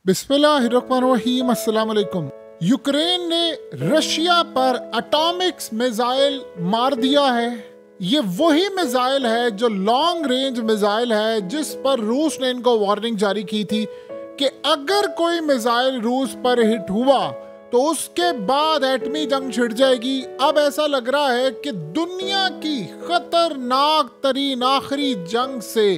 बिस्मिल्लाहिर्रहमानिर्रहीम, अस्सलाम वालेकुम। यूक्रेन ने रशिया पर एटॉमिक मिसाइल मार दिया है। ये वही मिसाइल है जो लॉन्ग रेंज मिसाइल है जिस पर रूस ने इनको वार्निंग जारी की थी कि अगर कोई मिसाइल रूस पर हिट हुआ तो उसके बाद एटमी जंग छिड़ जाएगी। अब ऐसा लग रहा है कि दुनिया की खतरनाक तरीन आखिरी जंग से,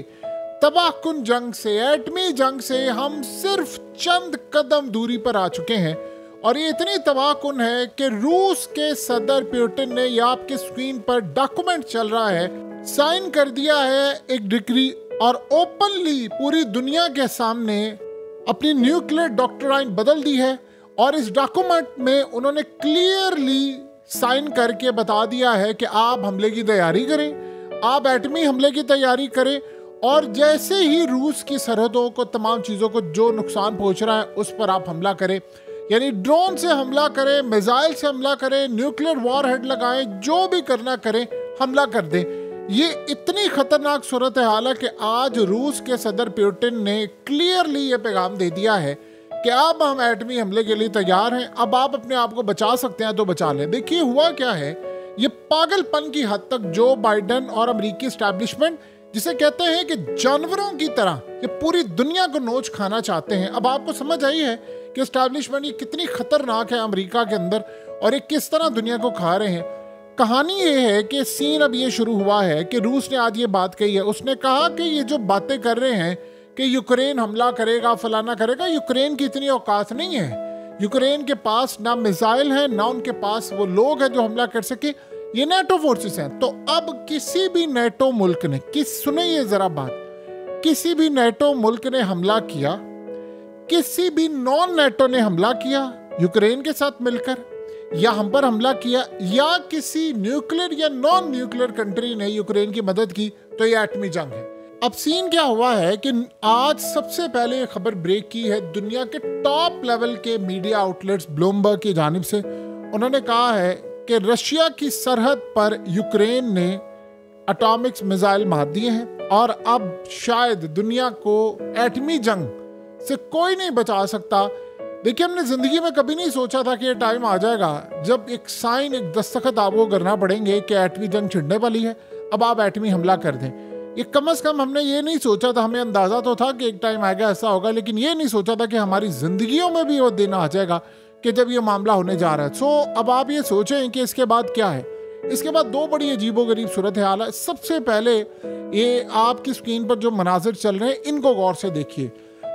तबाहकुन जंग से, एटमी जंग से हम सिर्फ चंद कदम दूरी पर आ चुके हैं। और ये इतनी तबाहकुन है कि रूस के सदर पुतिन ने, ये आपके स्क्रीन पर डॉक्यूमेंट चल रहा है, साइन कर दिया है एक डिक्री और ओपनली पूरी दुनिया के सामने अपनी न्यूक्लियर डॉक्ट्राइन बदल दी है। और इस डॉक्यूमेंट में उन्होंने क्लियरली साइन करके बता दिया है कि आप हमले की तैयारी करें, आप एटमी हमले की तैयारी करें, और जैसे ही रूस की सरहदों को, तमाम चीज़ों को जो नुकसान पहुंच रहा है उस पर आप हमला करें। यानी ड्रोन से हमला करें, मिसाइल से हमला करें, न्यूक्लियर वॉरहेड लगाएं, जो भी करना करें, हमला कर दें। ये इतनी खतरनाक सूरत हाल है कि आज रूस के सदर पुतिन ने क्लियरली ये पैगाम दे दिया है कि अब हम एटमी हमले के लिए तैयार हैं। अब आप अपने आप को बचा सकते हैं तो बचा लें। देखिए हुआ क्या है, ये पागलपन की हद तक जो बाइडेन और अमेरिकी एस्टैब्लिशमेंट, जिसे कहते हैं कि जानवरों की तरह ये पूरी दुनिया को नोच खाना चाहते हैं। अब आपको समझ आई है कि एस्टैब्लिशमेंट ये कितनी खतरनाक है अमेरिका के अंदर और ये किस तरह दुनिया को खा रहे हैं। कहानी ये है कि सीन अब ये शुरू हुआ है कि रूस ने आज ये बात कही है। उसने कहा कि ये जो बातें कर रहे हैं कि यूक्रेन हमला करेगा, फलाना करेगा, यूक्रेन की इतनी औकात नहीं है। यूक्रेन के पास ना मिसाइल है, ना उनके पास वो लोग हैं जो हमला कर सके। ये नेटो फोर्सेस हैं। तो अब किसी भी नेटो मुल्क ने, सुने ये जरा बात, किसी भी नेटो मुल्क ने हमला किया, किसी भी नॉन नेटो ने हमला किया यूक्रेन के साथ मिलकर, या हम पर हमला किया, या किसी न्यूक्लियर या नॉन न्यूक्लियर कंट्री ने यूक्रेन की मदद की, तो ये एटमी जंग है। अब सीन क्या हुआ है कि आज सबसे पहले खबर ब्रेक की है दुनिया के टॉप लेवल के मीडिया आउटलेट्स ब्लूमबर्ग की जानिब से। उन्होंने कहा है कि रशिया की सरहद पर यूक्रेन ने एटॉमिक मिसाइल मार दिए हैं और अब शायद दुनिया को एटमी जंग से कोई नहीं बचा सकता। देखिए, हमने जिंदगी में कभी नहीं सोचा था कि ये टाइम आ जाएगा जब एक साइन, एक दस्तखत आपको करना पड़ेंगे कि एटमी जंग छिड़ने वाली है, अब आप एटमी हमला कर दें। ये कम से कम हमने ये नहीं सोचा था, हमें अंदाजा तो था कि एक टाइम आएगा ऐसा होगा, लेकिन ये नहीं सोचा था कि हमारी जिंदगियों में भी वो दिन आ जाएगा कि जब ये मामला होने जा रहा है। अब आप ये सोचें कि इसके बाद क्या है। इसके बाद दो बड़ी अजीबोगरीब सूरत हाल है। सबसे पहले ये आपकी स्क्रीन पर जो मनाजिर चल रहे हैं इनको गौर से देखिए।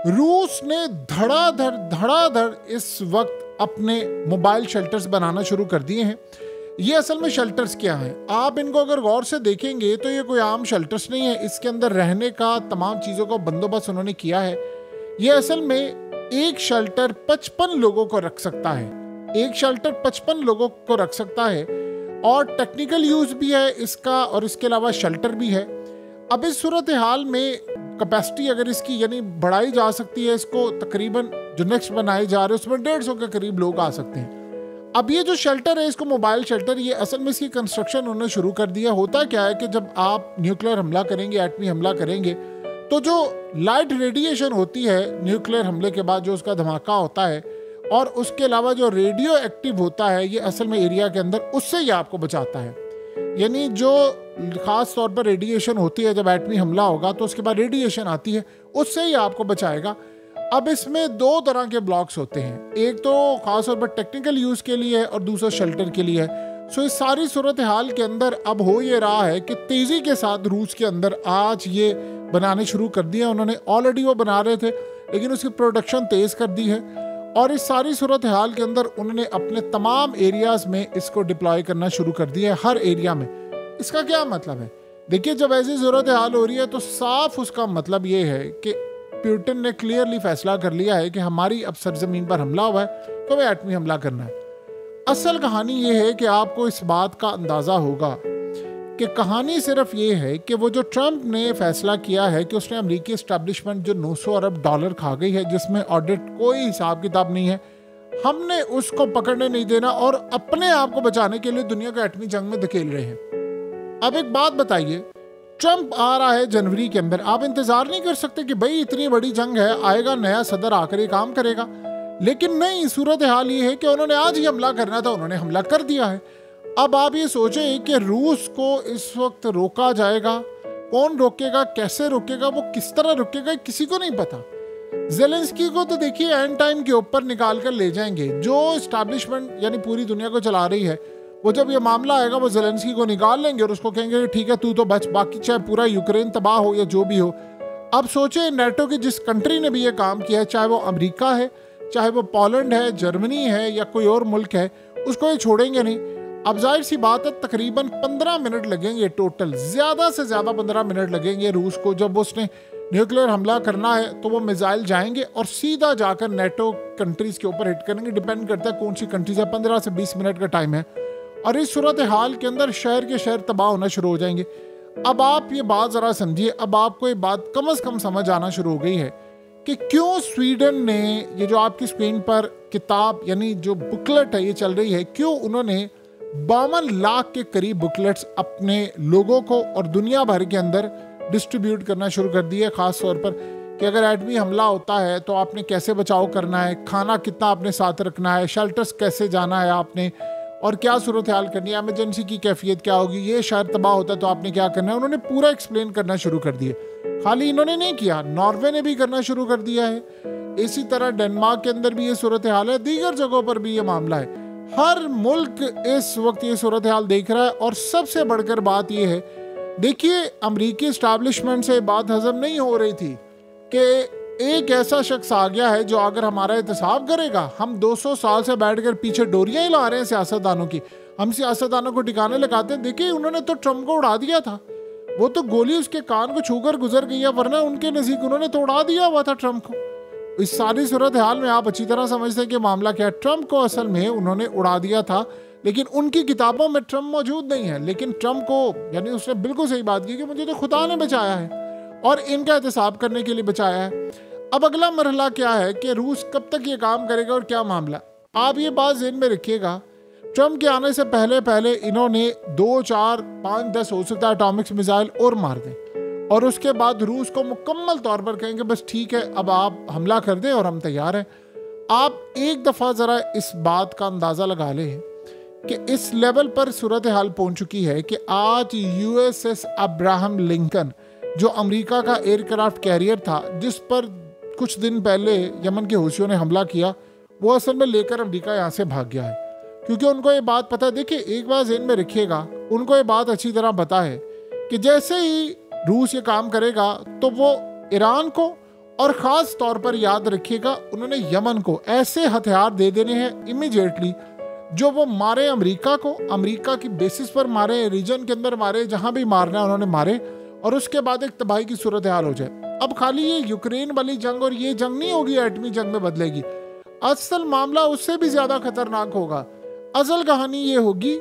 रूस ने धड़ाधड़ इस वक्त अपने मोबाइल शेल्टर्स बनाना शुरू कर दिए हैं। ये असल में शेल्टर्स क्या हैं, आप इनको अगर गौर से देखेंगे तो ये कोई आम शेल्टर्स नहीं है। इसके अंदर रहने का, तमाम चीज़ों का बंदोबस्त उन्होंने किया है। ये असल में एक शेल्टर 55 लोगों को रख सकता है, एक शेल्टर 55 लोगों को रख सकता है, और टेक्निकल यूज भी है इसका, और इसके अलावा शेल्टर भी है। अब इस सूरत हाल में कैपेसिटी अगर इसकी यानी बढ़ाई जा सकती है, इसको तकरीबन जो नेक्स्ट बनाए जा रहे हैं उसमें 150 के करीब लोग आ सकते हैं। अब ये जो शेल्टर है, इसको मोबाइल शेल्टर, ये असल में इसकी कंस्ट्रक्शन उन्होंने शुरू कर दिया। होता क्या है कि जब आप न्यूक्लियर हमला करेंगे, एटमी हमला करेंगे, तो जो लाइट रेडिएशन होती है न्यूक्लियर हमले के बाद, जो उसका धमाका होता है, और उसके अलावा जो रेडियो एक्टिव होता है ये असल में एरिया के अंदर, उससे ये आपको बचाता है। यानी जो ख़ास तौर पर रेडिएशन होती है जब एटमी हमला होगा तो उसके बाद रेडिएशन आती है, उससे ही आपको बचाएगा। अब इसमें दो तरह के ब्लॉक्स होते हैं, एक तो ख़ास तौर पर टेक्निकल यूज़ के लिए है और दूसरा शेल्टर के लिए है। इस सारी सूरत हाल के अंदर अब हो ये रहा है कि तेज़ी के साथ रूस के अंदर आज ये बनाने शुरू कर दिया उन्होंने। ऑलरेडी वो बना रहे थे लेकिन उसकी प्रोडक्शन तेज़ कर दी है, और इस सारी सूरत हाल के अंदर उन्होंने अपने तमाम एरियाज़ में इसको डिप्लॉय करना शुरू कर दिया है, हर एरिया में। इसका क्या मतलब है? देखिए, जब ऐसी सूरत हाल हो रही है तो साफ उसका मतलब ये है कि पुतिन ने क्लियरली फैसला कर लिया है कि हमारी अब सरजमीन पर हमला हुआ है तो वह एटमी हमला करना है। असल कहानी ये है कि आपको इस बात का अंदाज़ा होगा कि कहानी सिर्फ ये है कि वो जो ट्रंप ने फैसला किया है कि उसने अमेरिकी एस्टैब्लिशमेंट जो 900 अरब डॉलर खा गई है, जिसमें ऑडिट कोई हिसाब किताब नहीं है, हमने उसको पकड़ने नहीं देना और अपने आप को बचाने के लिए दुनिया को एटमी जंग में धकेल रहे हैं। अब एक बात बताइए, ट्रंप आ रहा है जनवरी के अंदर, आप इंतजार नहीं कर सकते कि भाई इतनी बड़ी जंग है, आएगा नया सदर आकर ये काम करेगा। लेकिन नहीं, सूरत हाल ये है कि उन्होंने आज ही हमला करना था, उन्होंने हमला कर दिया है। अब आप ये सोचें कि रूस को इस वक्त रोका जाएगा, कौन रोकेगा, कैसे रोकेगा, वो किस तरह रोकेगा, किसी को नहीं पता। ज़ेलेंस्की को तो देखिए एंड टाइम के ऊपर निकाल कर ले जाएंगे। जो एस्टैब्लिशमेंट यानी पूरी दुनिया को चला रही है, वो जब ये मामला आएगा वो ज़ेलेंस्की को निकाल लेंगे और उसको कहेंगे ठीक है तू तो बच, बाकी चाहे पूरा यूक्रेन तबाह हो या जो भी हो। अब सोचे नेटो की जिस कंट्री ने भी ये काम किया है, चाहे वो अमेरिका है, चाहे वो पोलैंड है, जर्मनी है या कोई और मुल्क है, उसको ये छोड़ेंगे नहीं। अब जाहिर सी बात है तकरीबन 15 मिनट लगेंगे टोटल, ज़्यादा से ज़्यादा 15 मिनट लगेंगे रूस को। जब उसने न्यूक्लियर हमला करना है तो वो मिसाइल जाएंगे और सीधा जाकर नेटो कंट्रीज़ के ऊपर हिट करेंगे। डिपेंड करता है कौन सी कंट्रीज है, 15 से 20 मिनट का टाइम है। और इस सूरत हाल के अंदर शहर के शहर तबाह होना शुरू हो जाएंगे। अब आप ये बात ज़रा समझिए, अब आपको ये बात कम से कम समझ आना शुरू हो गई है कि क्यों स्वीडन ने, ये जो आपकी स्क्रीन पर किताब यानी जो बुकलेट है ये चल रही है, क्यों उन्होंने 52 लाख के करीब बुकलेट्स अपने लोगों को और दुनिया भर के अंदर डिस्ट्रीब्यूट करना शुरू कर दिए। ख़ास तौर पर कि अगर एटमी हमला होता है तो आपने कैसे बचाव करना है, खाना कितना आपने साथ रखना है, शेल्टर्स कैसे जाना है आपने, और क्या सूरत हाल करनी है, एमरजेंसी की कैफियत क्या होगी, ये शहर तबाह होता है तो आपने क्या करना है। उन्होंने पूरा एक्सप्लेन करना शुरू कर दिया। खाली इन्होंने नहीं किया, नॉर्वे ने भी करना शुरू कर दिया है। इसी तरह डेनमार्क के अंदर भी ये सूरत हाल है, दीगर जगहों पर भी ये मामला है। हर मुल्क इस वक्त ये सूरत हाल देख रहा है। और सबसे बढ़कर बात ये है, देखिए अमरीकी एस्टैब्लिशमेंट से बात हजम नहीं हो रही थी कि एक ऐसा शख्स आ गया है जो अगर हमारा एहतसाब करेगा, हम 200 साल से बैठकर पीछे डोरियां ही ला रहे हैं सियासतदानों की, हम सियासतदानों को ठिकाने लगाते हैं। देखिए उन्होंने तो ट्रंप को उड़ा दिया था, वो तो गोली उसके कान को छूकर गुजर गई है, वरना उनके नज़दीक उन्होंने तो उड़ा दिया हुआ था ट्रंप को। इस सारी सूरत हाल में आप अच्छी तरह समझते हैं कि मामला क्या है। ट्रंप को असल में उन्होंने उड़ा दिया था, लेकिन उनकी किताबों में ट्रंप मौजूद नहीं है। लेकिन ट्रंप को यानी उसने बिल्कुल सही बात की कि मुझे तो खुदा ने बचाया है और इनका एहतसाब करने के लिए बचाया है। अब अगला मरहला क्या है कि रूस कब तक ये काम करेगा और क्या मामला। आप ये बात ज़हन में रखिएगा, ट्रंप के आने से पहले पहले इन्होंने 2, 4, 5, 10 हो सकता है एटॉमिक मिसाइल और मार दें, और उसके बाद रूस को मुकम्मल तौर पर कहेंगे बस ठीक है अब आप हमला कर दें और हम तैयार हैं। आप एक दफ़ा ज़रा इस बात का अंदाज़ा लगा लें कि इस लेवल पर सूरत हाल पहुँच चुकी है कि आज USS अब्राहम लिंकन, जो अमेरिका का एयरक्राफ्ट कैरियर था जिस पर कुछ दिन पहले यमन के हूसियों ने हमला किया, वो असल में लेकर अमेरिका यहाँ से भाग गया है। क्योंकि उनको ये बात पता है, देखिए एक बात ज़हन में रखिएगा, उनको ये बात अच्छी तरह पता है कि जैसे ही रूस ये काम करेगा तो वो ईरान को और ख़ास तौर पर याद रखिएगा उन्होंने यमन को ऐसे हथियार दे देने हैं इमीडिएटली जो वो मारे अमेरिका को, अमेरिका की बेसिस पर मारे, रीजन के अंदर मारे, जहाँ भी मारना है उन्होंने मारे, और उसके बाद एक तबाही की सूरत हाल हो जाए। अब खाली ये यूक्रेन वाली जंग और ये जंग नहीं होगी एटमी जंग में बदलेगी, असल मामला उससे भी ज्यादा खतरनाक होगा। असल कहानी ये होगी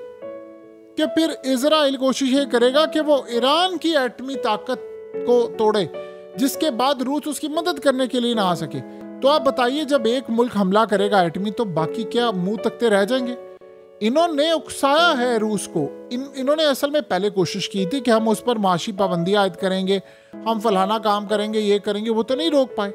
कि फिर इजराइल कोशिश ये करेगा कि वो ईरान की एटमी ताकत को तोड़े, जिसके बाद रूस उसकी मदद करने के लिए ना आ सके। तो आप बताइए जब एक मुल्क हमला करेगा एटमी तो बाकी क्या मुंह तकते रह जाएंगे। इन्होंने उकसाया है रूस को। इन्होंने असल में पहले कोशिश की थी कि हम उस पर माशी पाबंदी आयद करेंगे, हम फलाना काम करेंगे, ये करेंगे, वो तो नहीं रोक पाए।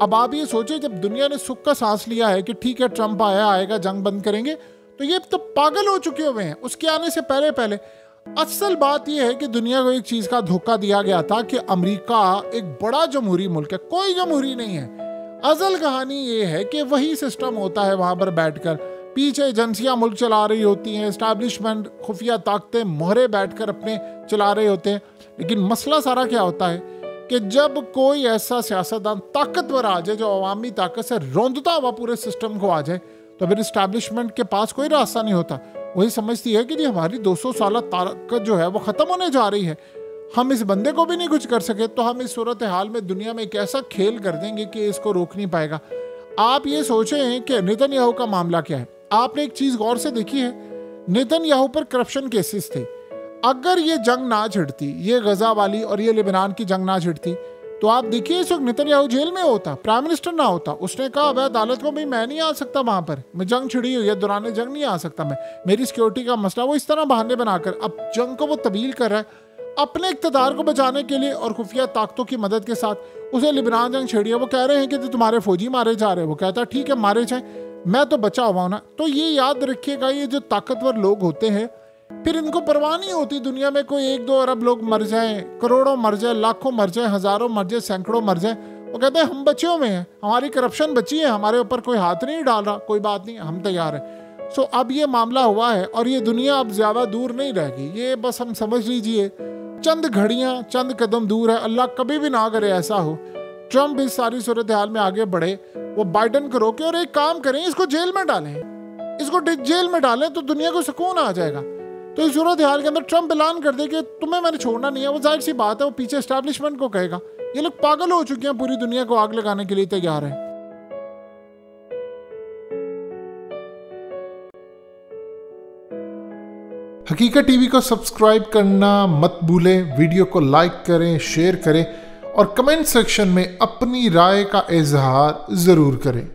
अब आप ये सोचिए जब दुनिया ने सुख का सांस लिया है कि ठीक है ट्रंप आएगा जंग बंद करेंगे, तो ये तो पागल हो चुके हुए हैं उसके आने से पहले पहले। असल बात यह है कि दुनिया को एक चीज़ का धोखा दिया गया था कि अमेरिका एक बड़ा जमहूरी मुल्क है, कोई जमहूरी नहीं है। असल कहानी ये है कि वही सिस्टम होता है वहाँ पर बैठकर, पीछे एजेंसियां मुल्क चला रही होती हैं, एस्टैब्लिशमेंट खुफिया ताकतें मोहरे बैठकर अपने चला रहे होते हैं। लेकिन मसला सारा क्या होता है कि जब कोई ऐसा सियासतदान ताकतवर आ जाए जो अवामी ताकत से रौंदता हुआ पूरे सिस्टम को आ जाए, तो फिर एस्टैब्लिशमेंट के पास कोई रास्ता नहीं होता। वही समझती है कि जी हमारी 200 साल ताकत जो है वो ख़त्म होने जा रही है, हम इस बंदे को भी नहीं कुछ कर सके, तो हम इस सूरत हाल में दुनिया में एक ऐसा खेल कर देंगे कि इसको रोक नहीं पाएगा। आप ये सोचें कि नेतन्याहू का मामला क्या है। आपने एक चीज़ गौर से देखी है, नेतन्याहू पर करप्शन केसेस थे। अगर ये जंग ना छिड़ती, ये गजा वाली और ये लेबनान की जंग ना छिड़ती, तो आप देखिए इस वक्त नेतन्याहू जेल में होता, प्राइम मिनिस्टर ना होता। उसने कहा अब अदालत को भाई मैं नहीं आ सकता वहाँ पर, मैं जंग छिड़ी हुई है, दौरान जंग नहीं आ सकता मैं, मेरी सिक्योरिटी का मसला। वो इस तरह बहाने बनाकर अब जंग को वो तब्दील कर रहा है। अपने इक़्तिदार को बचाने के लिए और खुफिया ताकतों की मदद के साथ उसे लिबनान जंग छेड़िए। वो कह रहे हैं कि तुम्हारे फौजी मारे जा रहे हैं। वो कहता है ठीक है मारे जाए, मैं तो बचा हुआ हूं ना। तो ये याद रखिएगा, ये जो ताकतवर लोग होते हैं फिर इनको परवाह नहीं होती दुनिया में कोई 1-2 अरब लोग मर जाएं, करोड़ों मर जाए, लाखों मर जाए, हजारों मर जाए, सैकड़ों मर जाए। वो कहते हैं हम बचे हुए हैं, हमारी करप्शन बची है, हमारे ऊपर कोई हाथ नहीं डाल रहा, कोई बात नहीं, हम तैयार हैं। सो अब ये मामला हुआ है और ये दुनिया अब ज्यादा दूर नहीं रहेगी। ये बस हम समझ लीजिए चंद घड़ियां, चंद कदम दूर है। अल्लाह कभी भी ना करे ऐसा हो। ट्रम्प इस सारी सूरत हाल में आगे बढ़े, वो बाइडन को रोके और एक काम करें, इसको जेल में डालें, इसको जेल में डालें तो दुनिया को सुकून आ जाएगा। तो इस सूरत हाल के अंदर ट्रम्प ऐलान कर दे कि तुम्हें मैंने छोड़ना नहीं है। वो जाहिर सी बात है वो पीछे एस्टैब्लिशमेंट को कहेगा। ये लोग पागल हो चुके हैं, पूरी दुनिया को आग लगाने के लिए तैयार हैं। हकीकत टीवी को सब्सक्राइब करना मत भूलें, वीडियो को लाइक करें, शेयर करें और कमेंट सेक्शन में अपनी राय का इजहार ज़रूर करें।